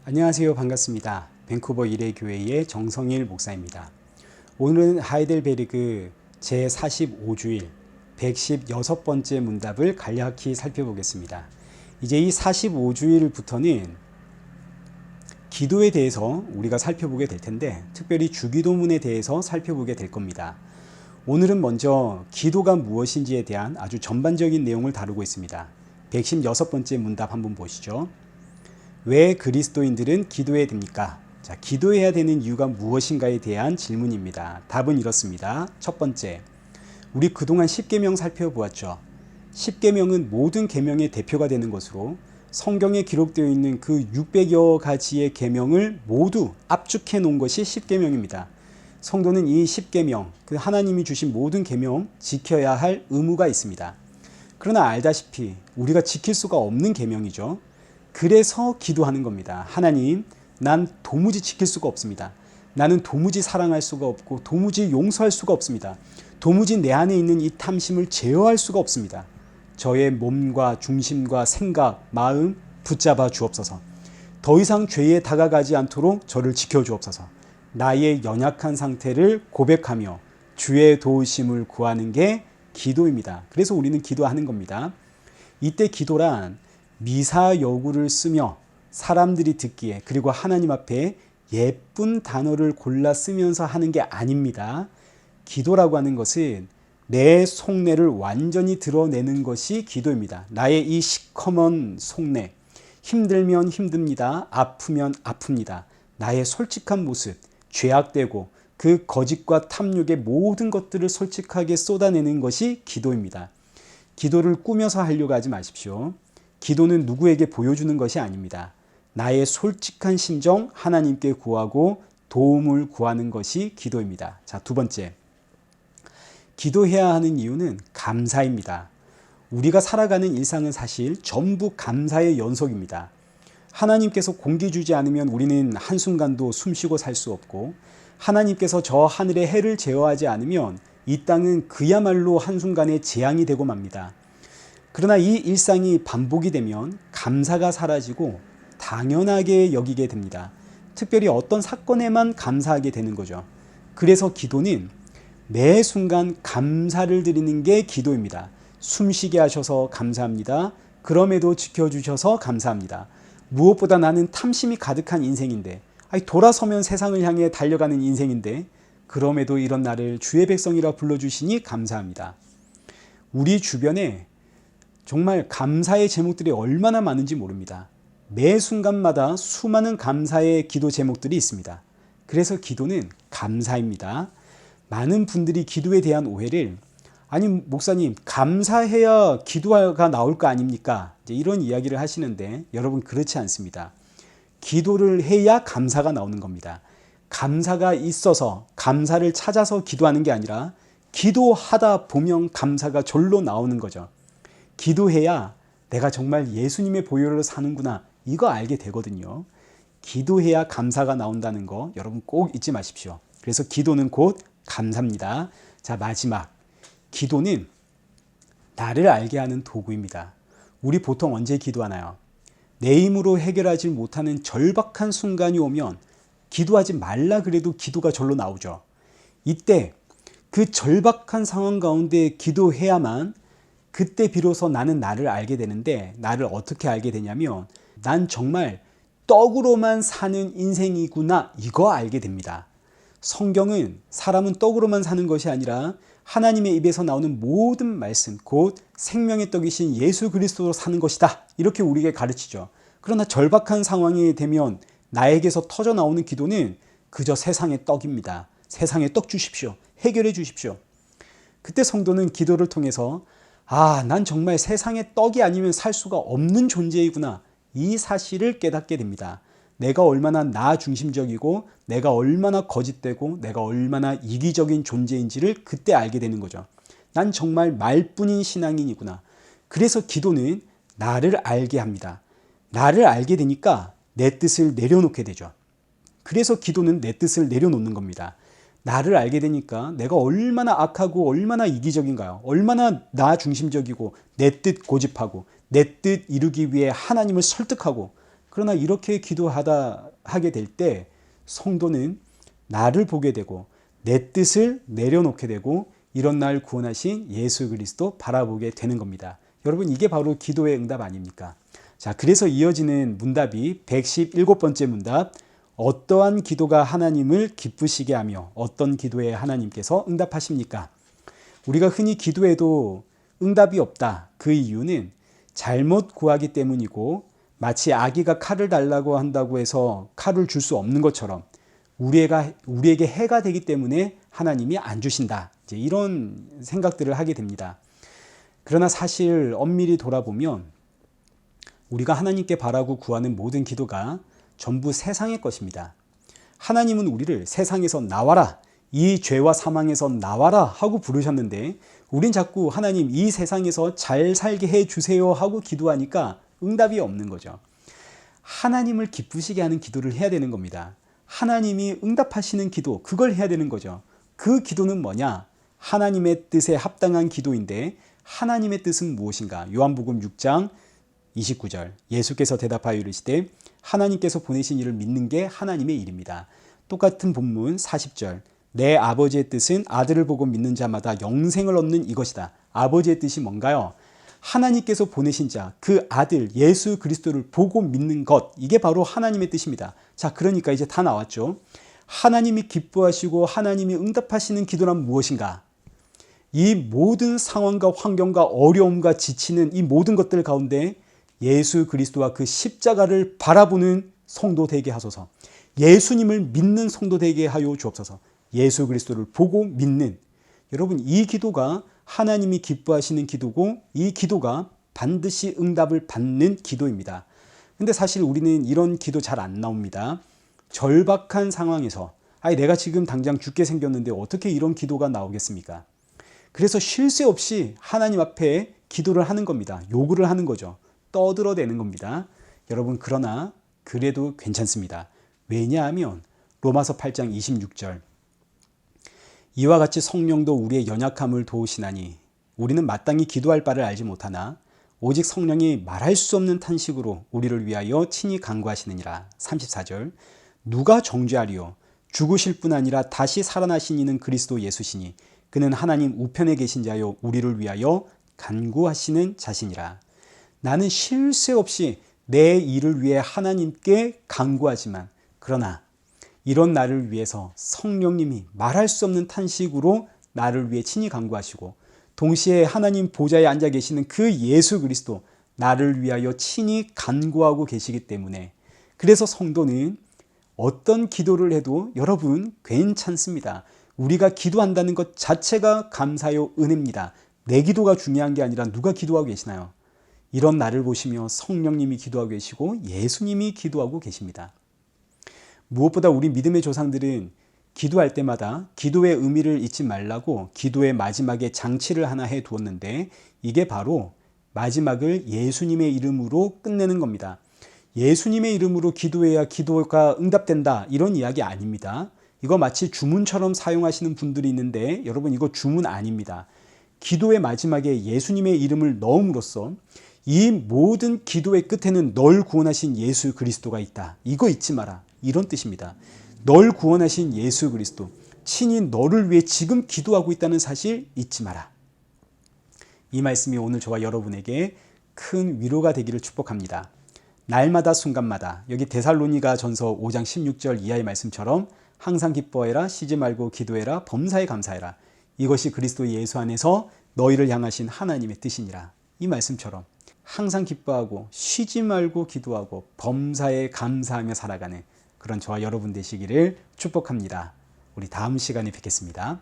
안녕하세요. 반갑습니다. 밴쿠버 일회교회의 정성일 목사입니다. 오늘은 하이델베르그 제45주일 116번째 문답을 간략히 살펴보겠습니다. 이제 이 45주일부터는 기도에 대해서 우리가 살펴보게 될 텐데, 특별히 주기도문에 대해서 살펴보게 될 겁니다. 오늘은 먼저 기도가 무엇인지에 대한 아주 전반적인 내용을 다루고 있습니다. 116번째 문답 한번 보시죠. 왜 그리스도인들은 기도해야 됩니까? 자, 기도해야 되는 이유가 무엇인가에 대한 질문입니다. 답은 이렇습니다. 첫 번째, 우리 그동안 10계명 살펴보았죠. 10계명은 모든 계명의 대표가 되는 것으로 성경에 기록되어 있는 그 600여 가지의 계명을 모두 압축해 놓은 것이 10계명입니다. 성도는 이 10계명, 그 하나님이 주신 모든 계명 지켜야 할 의무가 있습니다. 그러나 알다시피 우리가 지킬 수가 없는 계명이죠. 그래서 기도하는 겁니다. 하나님, 난 도무지 지킬 수가 없습니다. 나는 도무지 사랑할 수가 없고 도무지 용서할 수가 없습니다. 도무지 내 안에 있는 이 탐심을 제어할 수가 없습니다. 저의 몸과 중심과 생각, 마음 붙잡아 주옵소서. 더 이상 죄에 다가가지 않도록 저를 지켜주옵소서. 나의 연약한 상태를 고백하며 주의 도우심을 구하는 게 기도입니다. 그래서 우리는 기도하는 겁니다. 이때 기도란 미사 여구를 쓰며 사람들이 듣기에, 그리고 하나님 앞에 예쁜 단어를 골라 쓰면서 하는 게 아닙니다. 기도라고 하는 것은 내 속내를 완전히 드러내는 것이 기도입니다. 나의 이 시커먼 속내, 힘들면 힘듭니다. 아프면 아픕니다. 나의 솔직한 모습, 죄악되고 그 거짓과 탐욕의 모든 것들을 솔직하게 쏟아내는 것이 기도입니다. 기도를 꾸며서 하려고 하지 마십시오. 기도는 누구에게 보여주는 것이 아닙니다. 나의 솔직한 심정 하나님께 구하고 도움을 구하는 것이 기도입니다. 자, 두 번째, 기도해야 하는 이유는 감사입니다. 우리가 살아가는 일상은 사실 전부 감사의 연속입니다. 하나님께서 공기 주지 않으면 우리는 한순간도 숨쉬고 살 수 없고, 하나님께서 저 하늘의 해를 제어하지 않으면 이 땅은 그야말로 한순간에 재앙이 되고 맙니다. 그러나 이 일상이 반복이 되면 감사가 사라지고 당연하게 여기게 됩니다. 특별히 어떤 사건에만 감사하게 되는 거죠. 그래서 기도는 매 순간 감사를 드리는 게 기도입니다. 숨쉬게 하셔서 감사합니다. 그럼에도 지켜주셔서 감사합니다. 무엇보다 나는 탐심이 가득한 인생인데, 돌아서면 세상을 향해 달려가는 인생인데, 그럼에도 이런 나를 주의 백성이라 불러주시니 감사합니다. 우리 주변에 정말 감사의 제목들이 얼마나 많은지 모릅니다. 매 순간마다 수많은 감사의 기도 제목들이 있습니다. 그래서 기도는 감사입니다. 많은 분들이 기도에 대한 오해를, 아니 목사님, 감사해야 기도가 나올 거 아닙니까? 이런 이야기를 하시는데, 여러분 그렇지 않습니다. 기도를 해야 감사가 나오는 겁니다. 감사가 있어서 감사를 찾아서 기도하는 게 아니라 기도하다 보면 감사가 절로 나오는 거죠. 기도해야 내가 정말 예수님의 보혈로 사는구나, 이거 알게 되거든요. 기도해야 감사가 나온다는 거 여러분 꼭 잊지 마십시오. 그래서 기도는 곧 감사입니다. 자, 마지막, 기도는 나를 알게 하는 도구입니다. 우리 보통 언제 기도하나요? 내 힘으로 해결하지 못하는 절박한 순간이 오면 기도하지 말라 그래도 기도가 절로 나오죠. 이때 그 절박한 상황 가운데 기도해야만, 그때 비로소 나는 나를 알게 되는데, 나를 어떻게 알게 되냐면, 난 정말 떡으로만 사는 인생이구나, 이거 알게 됩니다. 성경은 사람은 떡으로만 사는 것이 아니라 하나님의 입에서 나오는 모든 말씀, 곧 생명의 떡이신 예수 그리스도로 사는 것이다, 이렇게 우리에게 가르치죠. 그러나 절박한 상황이 되면 나에게서 터져 나오는 기도는 그저 세상의 떡입니다. 세상의 떡 주십시오, 해결해 주십시오. 그때 성도는 기도를 통해서 난 정말 세상의 떡이 아니면 살 수가 없는 존재이구나, 이 사실을 깨닫게 됩니다. 내가 얼마나 나 중심적이고 내가 얼마나 거짓되고 내가 얼마나 이기적인 존재인지를 그때 알게 되는 거죠. 난 정말 말뿐인 신앙인이구나. 그래서 기도는 나를 알게 합니다. 나를 알게 되니까 내 뜻을 내려놓게 되죠. 그래서 기도는 내 뜻을 내려놓는 겁니다. 나를 알게 되니까 내가 얼마나 악하고 얼마나 이기적인가요? 얼마나 나 중심적이고 내 뜻 고집하고 내 뜻 이루기 위해 하나님을 설득하고, 그러나 이렇게 하게 될 때 성도는 나를 보게 되고 내 뜻을 내려놓게 되고 이런 날 구원하신 예수 그리스도 바라보게 되는 겁니다. 여러분, 이게 바로 기도의 응답 아닙니까? 자, 그래서 이어지는 문답이 117번째 문답. 어떠한 기도가 하나님을 기쁘시게 하며 어떤 기도에 하나님께서 응답하십니까? 우리가 흔히 기도해도 응답이 없다. 그 이유는 잘못 구하기 때문이고, 마치 아기가 칼을 달라고 한다고 해서 칼을 줄 수 없는 것처럼 우리에게 해가 되기 때문에 하나님이 안 주신다. 이제 이런 생각들을 하게 됩니다. 그러나 사실 엄밀히 돌아보면 우리가 하나님께 바라고 구하는 모든 기도가 전부 세상의 것입니다. 하나님은 우리를 세상에서 나와라, 이 죄와 사망에서 나와라 하고 부르셨는데, 우린 자꾸 하나님 이 세상에서 잘 살게 해주세요 하고 기도하니까 응답이 없는 거죠. 하나님을 기쁘시게 하는 기도를 해야 되는 겁니다. 하나님이 응답하시는 기도, 그걸 해야 되는 거죠. 그 기도는 뭐냐? 하나님의 뜻에 합당한 기도인데, 하나님의 뜻은 무엇인가? 요한복음 6장 29절, 예수께서 대답하여 이르시되 하나님께서 보내신 이를 믿는 게 하나님의 일입니다. 똑같은 본문 40절, 내 아버지의 뜻은 아들을 보고 믿는 자마다 영생을 얻는 이것이다. 아버지의 뜻이 뭔가요? 하나님께서 보내신 자, 그 아들 예수 그리스도를 보고 믿는 것, 이게 바로 하나님의 뜻입니다. 자, 그러니까 이제 다 나왔죠. 하나님이 기뻐하시고 하나님이 응답하시는 기도란 무엇인가? 이 모든 상황과 환경과 어려움과 지치는 이 모든 것들 가운데 예수 그리스도와 그 십자가를 바라보는 성도 되게 하소서. 예수님을 믿는 성도 되게 하여 주옵소서. 예수 그리스도를 보고 믿는, 여러분, 이 기도가 하나님이 기뻐하시는 기도고, 이 기도가 반드시 응답을 받는 기도입니다. 근데 사실 우리는 이런 기도 잘 안 나옵니다. 절박한 상황에서 내가 지금 당장 죽게 생겼는데 어떻게 이런 기도가 나오겠습니까? 그래서 쉴 새 없이 하나님 앞에 기도를 하는 겁니다. 요구를 하는 거죠. 떠들어대는 겁니다. 여러분, 그러나 그래도 괜찮습니다. 왜냐하면 로마서 8장 26절, 이와 같이 성령도 우리의 연약함을 도우시나니 우리는 마땅히 기도할 바를 알지 못하나 오직 성령이 말할 수 없는 탄식으로 우리를 위하여 친히 간구하시느니라. 34절, 누가 정죄하리요? 죽으실 뿐 아니라 다시 살아나신 이는 그리스도 예수시니 그는 하나님 우편에 계신 자요 우리를 위하여 간구하시는 자시니라. 나는 쉴 새 없이 내 일을 위해 하나님께 간구하지만, 그러나 이런 나를 위해서 성령님이 말할 수 없는 탄식으로 나를 위해 친히 간구하시고, 동시에 하나님 보좌에 앉아 계시는 그 예수 그리스도 나를 위하여 친히 간구하고 계시기 때문에, 그래서 성도는 어떤 기도를 해도 여러분 괜찮습니다. 우리가 기도한다는 것 자체가 감사요 은혜입니다. 내 기도가 중요한 게 아니라 누가 기도하고 계시나요? 이런 나를 보시며 성령님이 기도하고 계시고 예수님이 기도하고 계십니다. 무엇보다 우리 믿음의 조상들은 기도할 때마다 기도의 의미를 잊지 말라고 기도의 마지막에 장치를 하나 해 두었는데, 이게 바로 마지막을 예수님의 이름으로 끝내는 겁니다. 예수님의 이름으로 기도해야 기도가 응답된다, 이런 이야기 아닙니다. 이거 마치 주문처럼 사용하시는 분들이 있는데, 여러분, 이거 주문 아닙니다. 기도의 마지막에 예수님의 이름을 넣음으로써 이 모든 기도의 끝에는 널 구원하신 예수 그리스도가 있다, 이거 잊지 마라, 이런 뜻입니다. 널 구원하신 예수 그리스도, 친히 너를 위해 지금 기도하고 있다는 사실 잊지 마라. 이 말씀이 오늘 저와 여러분에게 큰 위로가 되기를 축복합니다. 날마다 순간마다, 여기 데살로니가 전서 5장 16절 이하의 말씀처럼 항상 기뻐해라, 쉬지 말고 기도해라, 범사에 감사해라. 이것이 그리스도 예수 안에서 너희를 향하신 하나님의 뜻이니라. 이 말씀처럼 항상 기뻐하고 쉬지 말고 기도하고 범사에 감사하며 살아가는 그런 저와 여러분 되시기를 축복합니다. 우리 다음 시간에 뵙겠습니다.